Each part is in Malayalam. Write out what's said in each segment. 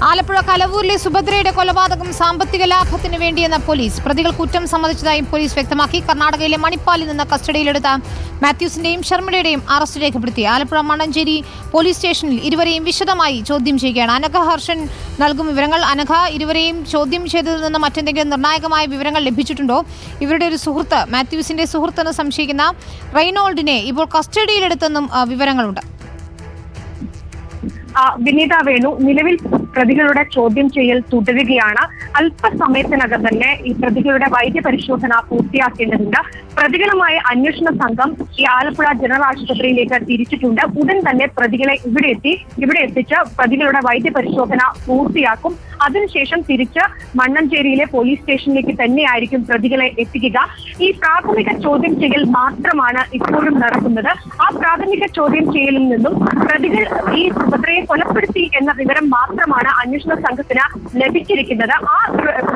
ആലപ്പുഴ കലവൂരിലെ സുഭദ്രയുടെ കൊലപാതകം സാമ്പത്തിക ലാഭത്തിന് വേണ്ടിയെന്ന പോലീസ്. പ്രതികൾ കുറ്റം സമ്മതിച്ചതായും പോലീസ് വ്യക്തമാക്കി. കർണാടകയിലെ മണിപ്പാലിൽ നിന്ന് കസ്റ്റഡിയിലെടുത്ത മാത്യൂസിന്റെയും ശർമ്മിളയുടെയും അറസ്റ്റ് രേഖപ്പെടുത്തി. ആലപ്പുഴ മണ്ണഞ്ചേരി പോലീസ് സ്റ്റേഷനിൽ ഇരുവരെയും വിശദമായി ചോദ്യം ചെയ്യുകയാണ്. അനഘ ഹർഷൻ നൽകും വിവരങ്ങൾ. അനഘ, ഇരുവരെയും ചോദ്യം ചെയ്തതിൽ നിന്ന് മറ്റെന്തെങ്കിലും നിർണായകമായ വിവരങ്ങൾ ലഭിച്ചിട്ടുണ്ടോ? ഇവരുടെ ഒരു സുഹൃത്ത്, മാത്യൂസിന്റെ സുഹൃത്തെന്ന് സംശയിക്കുന്ന റെയ്നോൾഡിനെ ഇപ്പോൾ കസ്റ്റഡിയിലെടുത്തെന്നും വിവരങ്ങളുണ്ട്. വിനീത വേണു, നിലവിൽ പ്രതികളുടെ ചോദ്യം ചെയ്യൽ തുടരുകയാണ്. അല്പസമയത്തിനകം തന്നെ ഈ പ്രതികളുടെ വൈദ്യപരിശോധന പൂർത്തിയാക്കേണ്ടതുണ്ട്. പ്രതികളുമായി അന്വേഷണ സംഘം ഈ ആലപ്പുഴ ജനറൽ ആശുപത്രിയിലേക്ക് തിരിച്ചിട്ടുണ്ട്. ഉടൻ തന്നെ പ്രതികളെ ഇവിടെ എത്തിച്ച് പ്രതികളുടെ വൈദ്യപരിശോധന പൂർത്തിയാക്കും. അതിനുശേഷം തിരിച്ച് മണ്ണഞ്ചേരിയിലെ പോലീസ് സ്റ്റേഷനിലേക്ക് തന്നെയായിരിക്കും പ്രതികളെ എത്തിക്കുക. ഈ പ്രാഥമിക ചോദ്യം ചെയ്യൽ മാത്രമാണ് ഇപ്പോഴും നടക്കുന്നത്. ആ പ്രാഥമിക ചോദ്യം ചെയ്യലിൽ നിന്നും പ്രതികൾ ഈ സുഭദ്രയെ കൊലപ്പെടുത്തി എന്ന വിവരം മാത്രമാണ് അന്വേഷണ സംഘത്തിന് ലഭിച്ചിരിക്കുന്നത്. ആ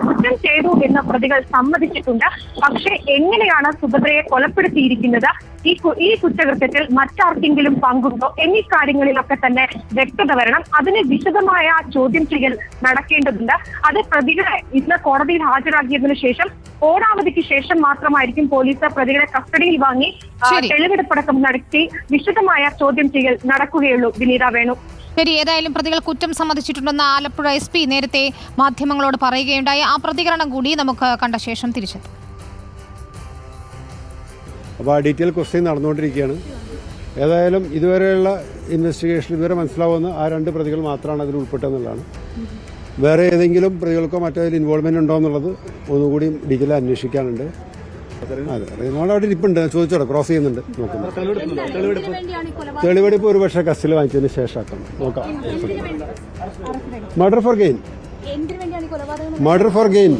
കുറ്റം ചെയ്തു എന്ന് പ്രതികൾ സമ്മതിച്ചിട്ടുണ്ട്. പക്ഷേ എങ്ങനെയാണ് സുഭദ്രയെ കൊലപ്പെടുത്തിയിരിക്കുന്നത്, ഈ കുറ്റകൃത്യത്തിൽ മറ്റാർക്കെങ്കിലും പങ്കുണ്ടോ എന്നീ കാര്യങ്ങളിലൊക്കെ തന്നെ വ്യക്തത വരണം. അതിന് വിശദമായ ചോദ്യം ചെയ്യൽ നടക്കേണ്ടതുണ്ട്. അത് പ്രതികളെ ഇന്ന് കോടതിയിൽ ഹാജരാക്കിയതിനു ശേഷം ഓണാവധിക്ക് ശേഷം മാത്രമായിരിക്കും പോലീസ് പ്രതികളെ കസ്റ്റഡിയിൽ വാങ്ങി തെളിവെടുപ്പടക്കം നടത്തി വിശദമായ ചോദ്യം ചെയ്യൽ നടക്കുകയുള്ളൂ. വിനീത വേണു. ശരി, ഏതായാലും പ്രതികൾ കുറ്റം സമ്മതിച്ചിട്ടുണ്ടെന്ന് ആലപ്പുഴ SP നേരത്തെ മാധ്യമങ്ങളോട് പറയുകയുണ്ടായി. ആ പ്രതികരണം കൂടി നമുക്ക് കണ്ട ശേഷം തിരിച്ചെത്തും. അപ്പോൾ ആ ഡീറ്റെയിൽ ക്വസ്റ്റ്യൻ നടന്നുകൊണ്ടിരിക്കുകയാണ്. ഏതായാലും ഇതുവരെയുള്ള ഇൻവെസ്റ്റിഗേഷൻ ഇതുവരെ മനസ്സിലാവുന്ന ആ 2 പ്രതികൾ മാത്രമാണ് അതിൽ ഉൾപ്പെട്ടതെന്നുള്ളതാണ്. വേറെ ഏതെങ്കിലും പ്രതികൾക്കോ മറ്റേതിൽ ഇൻവോൾവ്മെന്റ് ഉണ്ടോ എന്നുള്ളത് ഒന്നുകൂടി ഡീറ്റെയിൽ അന്വേഷിക്കാനുണ്ട്. അതെ, അവിടെ ഇരിപ്പുണ്ട്, ചോദിച്ചോളാം, ക്രോസ് ചെയ്യുന്നുണ്ട്, നോക്കുന്നു. തെളിവെടുപ്പ് ഒരു പക്ഷേ കസ്റ്റഡിയിൽ വാങ്ങിച്ചതിന് ശേഷം ആക്കണം, നോക്കാം. Murder four gain